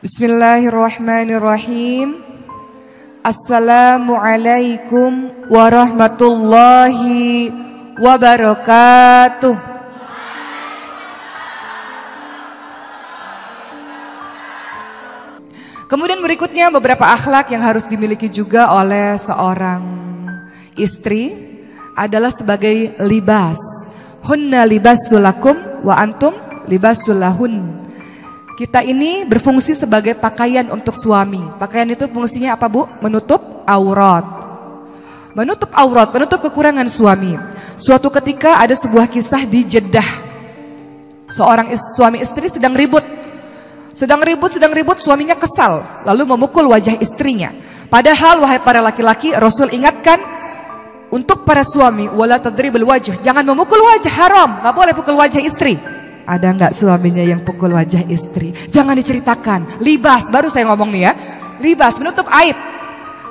Bismillahirrahmanirrahim. Assalamualaikum warahmatullahi wabarakatuh. Kemudian berikutnya beberapa akhlak yang harus dimiliki juga oleh seorang istri adalah sebagai libas. Hunna libasul lakum wa antum libasul lahun. Kita ini berfungsi sebagai pakaian untuk suami. Pakaian itu fungsinya apa, Bu? Menutup aurat. Menutup aurat, menutup kekurangan suami. Suatu ketika ada sebuah kisah di Jeddah. Seorang suami istri sedang ribut. Sedang ribut, suaminya kesal. Lalu memukul wajah istrinya. Padahal wahai para laki-laki, Rasul ingatkan untuk para suami, wala tadribul wajh. Jangan memukul wajah, haram. Gak boleh pukul wajah istri. Ada nggak suaminya yang pukul wajah istri? Jangan diceritakan. Libas, baru saya ngomong nih ya. Libas, menutup aib.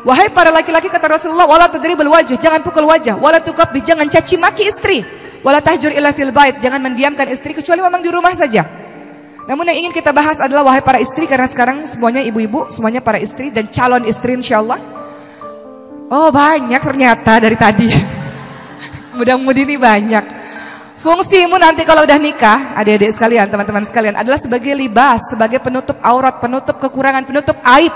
Wahai para laki-laki, kata Rasulullah, wala tadribul wajh, jangan pukul wajah. Wala tuqabbih, jangan caci maki istri. Wala tahjur illa fil bait, jangan mendiamkan istri kecuali memang di rumah saja. Namun yang ingin kita bahas adalah wahai para istri, karena sekarang semuanya ibu-ibu, semuanya para istri dan calon istri insyaallah. Oh banyak ternyata dari tadi. Mudah-mudahan ini banyak. Fungsimu nanti kalau udah nikah, adik-adik sekalian, teman-teman sekalian, adalah sebagai libas, sebagai penutup aurat, penutup kekurangan, penutup aib.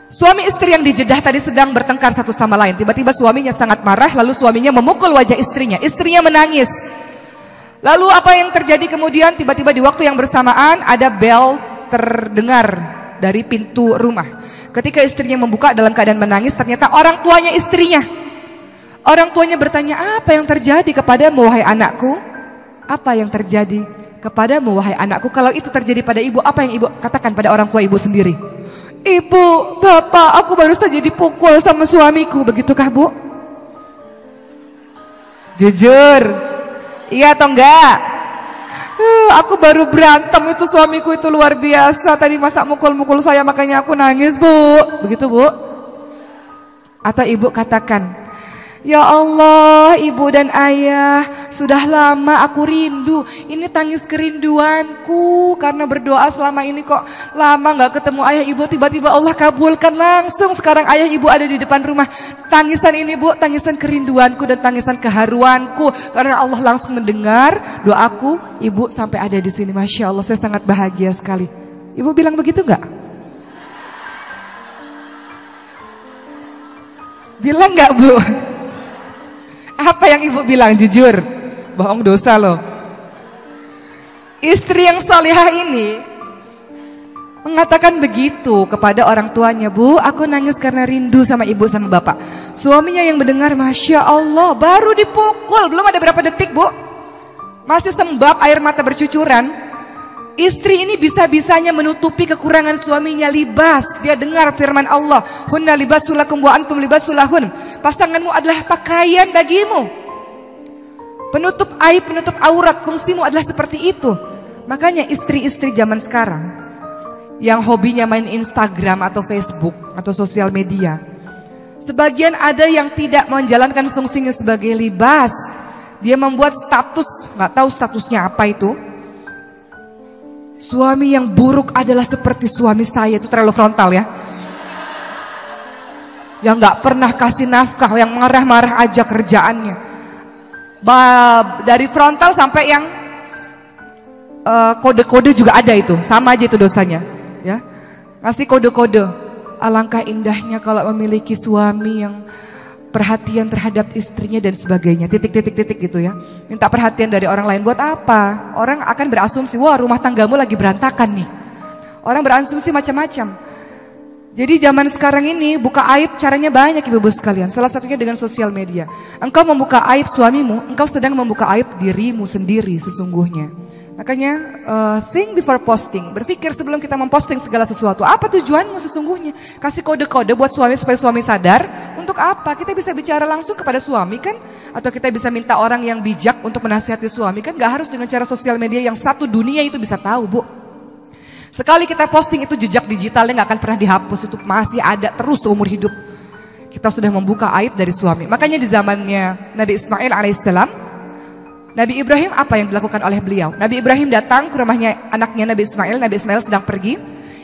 Suami istri yang di Jeddah tadi sedang bertengkar satu sama lain. Tiba-tiba suaminya sangat marah, lalu suaminya memukul wajah istrinya. Istrinya menangis. Lalu apa yang terjadi kemudian? Tiba-tiba di waktu yang bersamaan ada bel terdengar dari pintu rumah. Ketika istrinya membuka dalam keadaan menangis, ternyata orang tuanya istrinya. Orang tuanya bertanya, apa yang terjadi kepadamu wahai anakku? Apa yang terjadi kepadamu wahai anakku? Kalau itu terjadi pada ibu, apa yang ibu katakan pada orang tua ibu sendiri? Ibu, bapak, aku baru saja dipukul sama suamiku. Begitukah, Bu? Jujur, iya atau enggak? Aku baru berantem, itu suamiku itu luar biasa. Tadi masa mukul-mukul saya, makanya aku nangis, Bu. Begitu, Bu? Atau ibu katakan, ya Allah, ibu dan ayah, sudah lama aku rindu. Ini tangis kerinduanku karena berdoa selama ini kok lama gak ketemu ayah ibu. Tiba-tiba Allah kabulkan langsung. Sekarang ayah ibu ada di depan rumah. Tangisan ini, Bu, tangisan kerinduanku dan tangisan keharuanku karena Allah langsung mendengar doaku. Ibu sampai ada di sini. Masya Allah, saya sangat bahagia sekali. Ibu bilang begitu gak? Bilang gak, Bu? Apa yang ibu bilang? Jujur, bohong dosa loh. Istri yang solihah ini mengatakan begitu kepada orang tuanya, Bu, aku nangis karena rindu sama ibu sama bapak. Suaminya yang mendengar, Masya Allah, baru dipukul, belum ada berapa detik, Bu, masih sembab air mata bercucuran. Istri ini bisa-bisanya menutupi kekurangan suaminya. Libas, dia dengar firman Allah, hunna libasul lakum wa antum libasul lahun. Pasanganmu adalah pakaian bagimu, penutup aib, penutup aurat. Fungsimu adalah seperti itu. Makanya istri-istri zaman sekarang yang hobinya main Instagram atau Facebook atau sosial media, sebagian ada yang tidak menjalankan fungsinya sebagai libas. Dia membuat status, nggak tahu statusnya apa itu. Suami yang buruk adalah seperti suami saya. Itu terlalu frontal ya. Yang gak pernah kasih nafkah, yang marah-marah aja kerjaannya. Dari frontal sampai yang kode-kode juga ada itu. Sama aja itu dosanya ya. Ngasih kode-kode. Alangkah indahnya kalau memiliki suami yang perhatian terhadap istrinya dan sebagainya, titik-titik gitu ya. Minta perhatian dari orang lain buat apa? Orang akan berasumsi, wah rumah tanggamu lagi berantakan nih. Orang berasumsi macam-macam. Jadi zaman sekarang ini buka aib caranya banyak ibu-ibu sekalian. Salah satunya dengan sosial media. Engkau membuka aib suamimu, engkau sedang membuka aib dirimu sendiri sesungguhnya. Makanya think before posting. Berpikir sebelum kita memposting segala sesuatu. Apa tujuanmu sesungguhnya? Kasih kode-kode buat suami supaya suami sadar. Untuk apa? Kita bisa bicara langsung kepada suami kan? Atau kita bisa minta orang yang bijak untuk menasihati suami kan? Gak harus dengan cara sosial media yang satu dunia itu bisa tahu, Bu. Sekali kita posting itu jejak digitalnya gak akan pernah dihapus. Itu masih ada terus seumur hidup. Kita sudah membuka aib dari suami. Makanya di zamannya Nabi Ismail alaihissalam, Nabi Ibrahim apa yang dilakukan oleh beliau? Nabi Ibrahim datang ke rumahnya anaknya Nabi Ismail sedang pergi.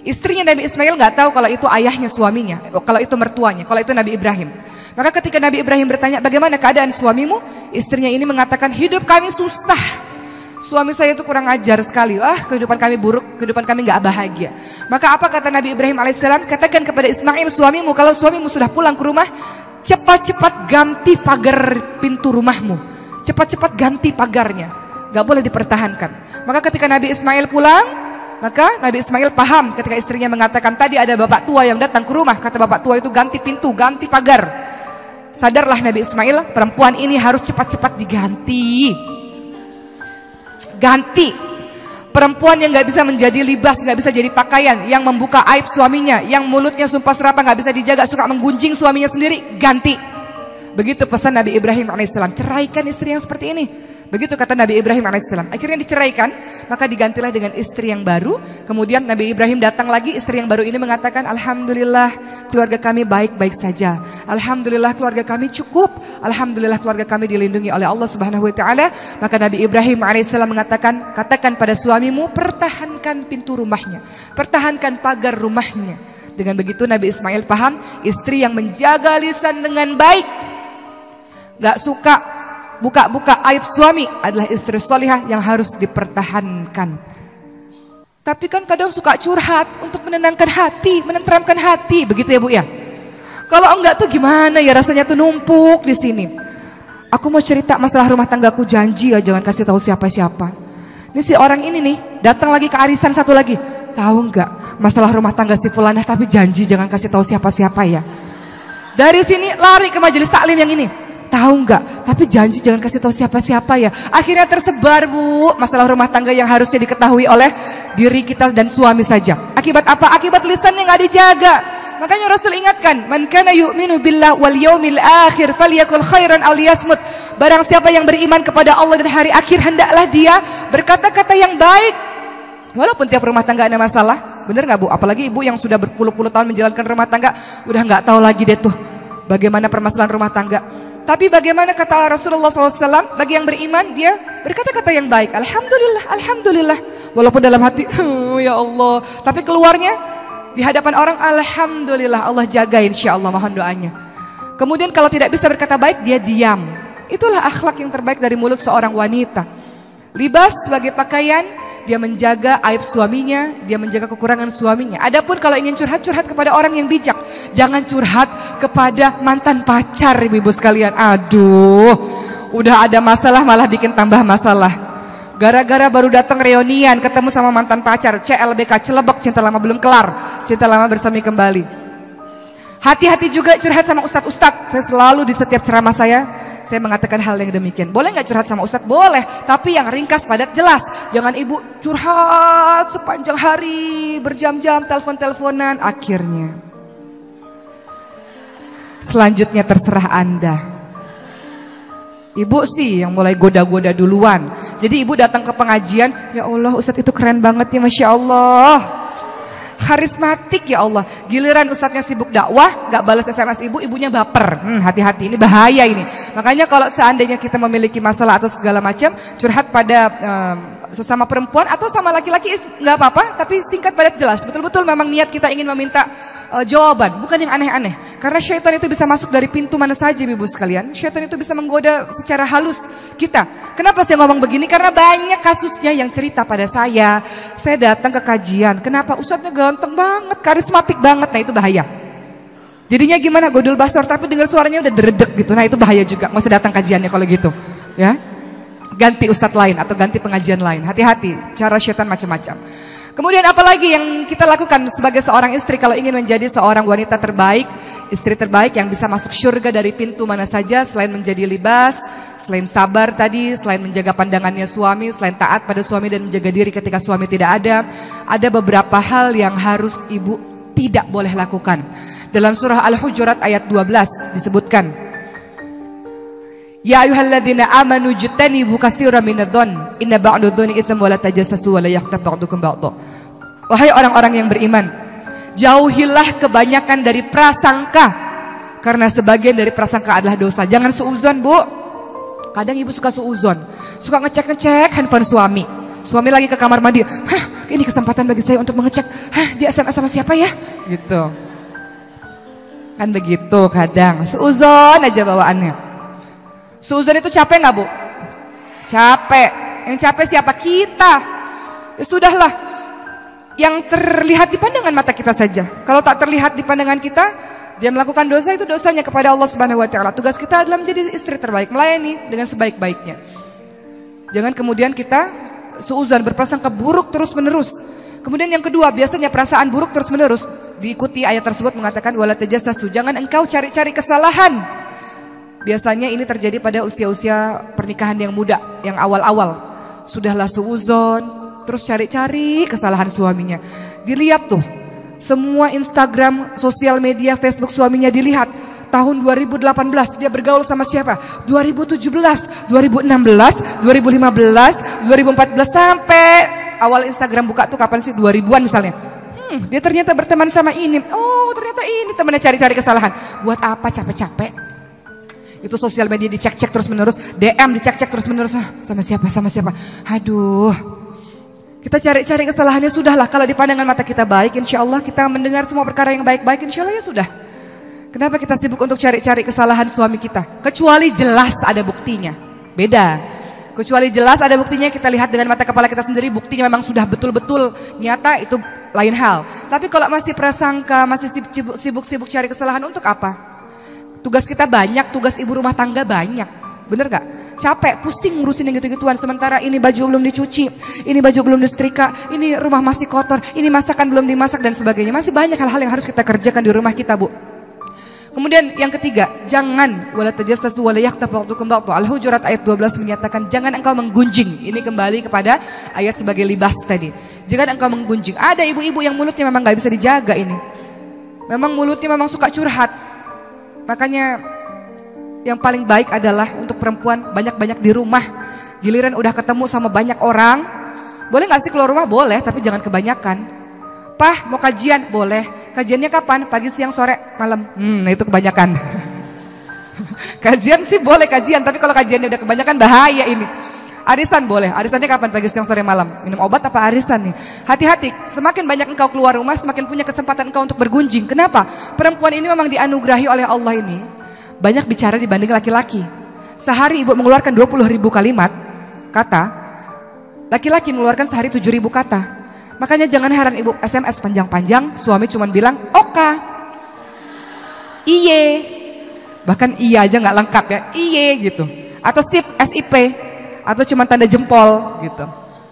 Istrinya Nabi Ismail nggak tahu kalau itu ayahnya suaminya, kalau itu mertuanya, kalau itu Nabi Ibrahim. Maka ketika Nabi Ibrahim bertanya, bagaimana keadaan suamimu? Istrinya ini mengatakan, hidup kami susah. Suami saya itu kurang ajar sekali. Kehidupan kami buruk, kehidupan kami nggak bahagia. Maka apa kata Nabi Ibrahim alaihissalam? Katakan kepada Ismail suamimu, kalau suamimu sudah pulang ke rumah, cepat-cepat ganti pagar pintu rumahmu. Cepat-cepat ganti pagarnya. Gak boleh dipertahankan. Maka ketika Nabi Ismail pulang, maka Nabi Ismail paham ketika istrinya mengatakan, tadi ada bapak tua yang datang ke rumah. Kata bapak tua itu, ganti pintu, ganti pagar. Sadarlah Nabi Ismail, perempuan ini harus cepat-cepat diganti. Ganti. Perempuan yang gak bisa menjadi libas, gak bisa jadi pakaian, yang membuka aib suaminya, yang mulutnya sumpah serapah gak bisa dijaga, suka menggunjing suaminya sendiri, ganti. Begitu pesan Nabi Ibrahim alaihissalam, ceraikan istri yang seperti ini. Begitu kata Nabi Ibrahim alaihissalam. Akhirnya diceraikan, maka digantilah dengan istri yang baru. Kemudian Nabi Ibrahim datang lagi, istri yang baru ini mengatakan, alhamdulillah keluarga kami baik-baik saja. Alhamdulillah keluarga kami cukup. Alhamdulillah keluarga kami dilindungi oleh Allah Subhanahu wa taala. Maka Nabi Ibrahim alaihissalam mengatakan, katakan pada suamimu, pertahankan pintu rumahnya, pertahankan pagar rumahnya. Dengan begitu Nabi Ismail paham, istri yang menjaga lisan dengan baik, gak suka buka-buka aib suami adalah istri solihah yang harus dipertahankan. Tapi kan kadang suka curhat untuk menenangkan hati, menenteramkan hati, begitu ya Bu ya. Kalau enggak tuh gimana ya, rasanya tuh numpuk di sini. Aku mau cerita masalah rumah tanggaku, janji ya jangan kasih tahu siapa-siapa. Ini si orang ini nih datang lagi ke arisan satu lagi. Tahu enggak masalah rumah tangga si fulanah, tapi janji jangan kasih tahu siapa-siapa ya. Dari sini lari ke majelis taklim yang ini. Tahu enggak? Tapi janji jangan kasih tahu siapa-siapa ya. Akhirnya tersebar Bu, masalah rumah tangga yang harusnya diketahui oleh diri kita dan suami saja. Akibat apa? Akibat lisan yang nggak dijaga. Makanya Rasul ingatkan, man kana yu'minu billah wal yaumil akhir falyakul khairan aw liyasmut. Barang siapa yang beriman kepada Allah dan hari akhir, hendaklah dia berkata-kata yang baik. Walaupun tiap rumah tangga ada masalah, bener nggak Bu? Apalagi ibu yang sudah berpuluh-puluh tahun menjalankan rumah tangga, udah nggak tahu lagi deh tuh bagaimana permasalahan rumah tangga. Tapi bagaimana kata Rasulullah SAW, bagi yang beriman dia berkata-kata yang baik. Alhamdulillah, Alhamdulillah. Walaupun dalam hati, ya Allah. Tapi keluarnya di hadapan orang, Alhamdulillah, Allah jaga insya Allah, mohon doanya. Kemudian kalau tidak bisa berkata baik, dia diam. Itulah akhlak yang terbaik dari mulut seorang wanita. Libas sebagai pakaian, dia menjaga aib suaminya, dia menjaga kekurangan suaminya. Adapun kalau ingin curhat, curhat kepada orang yang bijak. Jangan curhat kepada mantan pacar, ibu-ibu sekalian. Aduh, udah ada masalah malah bikin tambah masalah. Gara-gara baru datang reunian, ketemu sama mantan pacar, CLBK, celebek, cinta lama belum kelar, cinta lama bersemi kembali. Hati-hati juga curhat sama ustadz-ustadz. Saya selalu di setiap ceramah saya mengatakan hal yang demikian. Boleh nggak curhat sama ustadz? Boleh, tapi yang ringkas, padat, jelas. Jangan ibu curhat sepanjang hari, berjam-jam, telepon-teleponan. Akhirnya selanjutnya terserah Anda. Ibu sih yang mulai goda-goda duluan. Jadi ibu datang ke pengajian, ya Allah ustadz itu keren banget ya, Masya Allah, karismatik ya Allah. Giliran ustadznya sibuk dakwah, gak balas SMS ibu, ibunya baper. Hati-hati, ini bahaya ini. Makanya kalau seandainya kita memiliki masalah atau segala macam, curhat pada sesama perempuan atau sama laki-laki nggak apa-apa, tapi singkat padat jelas. Betul-betul memang niat kita ingin meminta jawaban, bukan yang aneh-aneh. Karena syaitan itu bisa masuk dari pintu mana saja, ibu sekalian. Syaitan itu bisa menggoda secara halus kita. Kenapa saya ngomong begini? Karena banyak kasusnya yang cerita pada saya. Saya datang ke kajian, kenapa ustadznya ganteng banget, karismatik banget. Nah itu bahaya. Jadinya gimana? Godul basor, tapi dengar suaranya udah deredek gitu. Nah itu bahaya juga. Nggak usah datang kajiannya kalau gitu, ya. Ganti ustadz lain atau ganti pengajian lain. Hati-hati, cara syaitan macam-macam. Kemudian apalagi yang kita lakukan sebagai seorang istri kalau ingin menjadi seorang wanita terbaik, istri terbaik yang bisa masuk surga dari pintu mana saja selain menjadi libas, selain sabar tadi, selain menjaga pandangannya suami, selain taat pada suami dan menjaga diri ketika suami tidak ada beberapa hal yang harus ibu tidak boleh lakukan. Dalam surah Al-Hujurat ayat 12 disebutkan, ya ayyuhalladzina amanu jtanibu katsiran minadh-dhon inna ba'dadh-dhoni itsm wa la tajassasu wa la yaghtab ba'dukum ba'dha. Wahai orang-orang yang beriman, jauhilah kebanyakan dari prasangka, karena sebagian dari prasangka adalah dosa. Jangan suudzon, Bu. Kadang ibu suka suudzon, suka ngecek-ngecek handphone suami. Suami lagi ke kamar mandi, ini kesempatan bagi saya untuk mengecek, dia SMS sama siapa ya? Gitu. Kan begitu kadang, seuzon aja bawaannya. Seuzon itu capek nggak Bu? Capek. Yang capek siapa? Kita. Ya sudahlah. Yang terlihat di pandangan mata kita saja. Kalau tak terlihat di pandangan kita, dia melakukan dosa, itu dosanya kepada Allah Subhanahu wa taala. Tugas kita adalah menjadi istri terbaik, melayani dengan sebaik-baiknya. Jangan kemudian kita seuzon, berprasangka buruk terus-menerus. Kemudian yang kedua, biasanya perasaan buruk terus-menerus diikuti ayat tersebut mengatakan wala tajassasu, jangan engkau cari-cari kesalahan. Biasanya ini terjadi pada usia-usia pernikahan yang muda, yang awal-awal. Sudahlah seuzon, terus cari-cari kesalahan suaminya. Dilihat tuh, semua Instagram, sosial media, Facebook suaminya dilihat. Tahun 2018 dia bergaul sama siapa? 2017, 2016, 2015, 2014 sampai awal Instagram buka tuh kapan sih? 2000-an misalnya. Dia ternyata berteman sama ini. Oh, ternyata ini temannya cari-cari kesalahan. Buat apa capek-capek? Itu sosial media dicek-cek terus-menerus, DM dicek-cek terus-menerus. Sama siapa? Sama siapa? Aduh. Kita cari-cari kesalahannya, sudahlah. Kalau di pandangan mata kita baik, insya Allah kita mendengar semua perkara yang baik-baik, insya Allah ya sudah. Kenapa kita sibuk untuk cari-cari kesalahan suami kita? Kecuali jelas ada buktinya. Beda. Kecuali jelas ada buktinya, kita lihat dengan mata kepala kita sendiri, buktinya memang sudah betul-betul nyata, itu lain hal. Tapi kalau masih prasangka, masih sibuk-sibuk cari kesalahan, untuk apa? Tugas kita banyak, tugas ibu rumah tangga banyak. Bener gak? Capek, pusing ngurusin yang gitu-gituan. Sementara ini baju belum dicuci, ini baju belum disetrika, ini rumah masih kotor, ini masakan belum dimasak dan sebagainya. Masih banyak hal-hal yang harus kita kerjakan di rumah kita, Bu. Kemudian yang ketiga, jangan wala tajassasu wala yaghtab ba'dukum ba'dha. Al-Hujurat ayat 12 menyatakan jangan engkau menggunjing. Ini kembali kepada ayat sebagai libas tadi. Jangan engkau menggunjing. Ada ibu-ibu yang mulutnya memang gak bisa dijaga ini. Memang mulutnya memang suka curhat. Makanya yang paling baik adalah untuk perempuan banyak-banyak di rumah. Giliran udah ketemu sama banyak orang, boleh gak sih keluar rumah? Boleh, tapi jangan kebanyakan. Pah, mau kajian? Boleh. Kajiannya kapan? Pagi, siang, sore, malam. Itu kebanyakan. Kajian sih boleh kajian, tapi kalau kajiannya udah kebanyakan bahaya ini. Arisan boleh. Arisannya kapan? Pagi, siang, sore, malam. Minum obat apa arisan nih? Hati-hati, semakin banyak engkau keluar rumah, semakin punya kesempatan engkau untuk bergunjing. Kenapa? Perempuan ini memang dianugerahi oleh Allah ini banyak bicara dibanding laki-laki. Sehari ibu mengeluarkan 20.000 kalimat kata, laki-laki mengeluarkan sehari 7.000 kata. Makanya jangan heran ibu SMS panjang-panjang, suami cuma bilang oka, iye, bahkan iya aja nggak lengkap ya, iye gitu, atau sip, SIP, atau cuma tanda jempol gitu.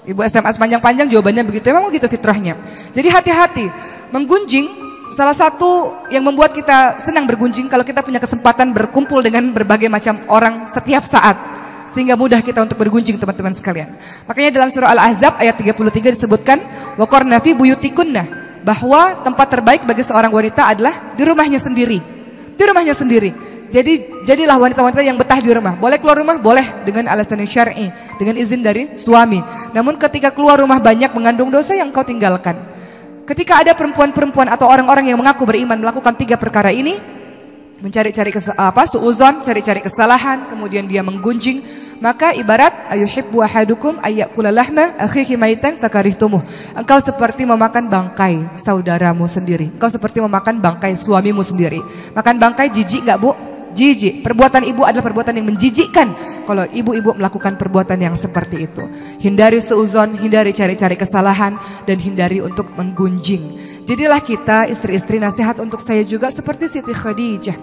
Ibu SMS panjang-panjang jawabannya begitu, memang begitu fitrahnya. Jadi hati-hati, menggunjing salah satu yang membuat kita senang bergunjing kalau kita punya kesempatan berkumpul dengan berbagai macam orang setiap saat. Sehingga mudah kita untuk bergunjing teman-teman sekalian. Makanya dalam surah Al-Ahzab ayat 33 disebutkan waqarna fi buyutikunna, bahwa tempat terbaik bagi seorang wanita adalah di rumahnya sendiri. Di rumahnya sendiri. Jadi jadilah wanita-wanita yang betah di rumah. Boleh keluar rumah? Boleh dengan alasan yang syar'i, dengan izin dari suami. Namun ketika keluar rumah banyak mengandung dosa yang kau tinggalkan. Ketika ada perempuan-perempuan atau orang-orang yang mengaku beriman melakukan 3 perkara ini, mencari-cari suuzon, cari-cari kesalahan, kemudian dia menggunjing, maka ibarat ayuhibbu ahadukum ayyakula lahma akhihi maitan fakarihtumuh. Engkau seperti memakan bangkai saudaramu sendiri. Engkau seperti memakan bangkai suamimu sendiri. Makan bangkai jijik gak, Bu? Jijik. Perbuatan ibu adalah perbuatan yang menjijikkan kalau ibu-ibu melakukan perbuatan yang seperti itu. Hindari seuzon, hindari cari-cari kesalahan, dan hindari untuk menggunjing. Jadilah kita istri-istri, nasihat untuk saya juga seperti Siti Khadijah.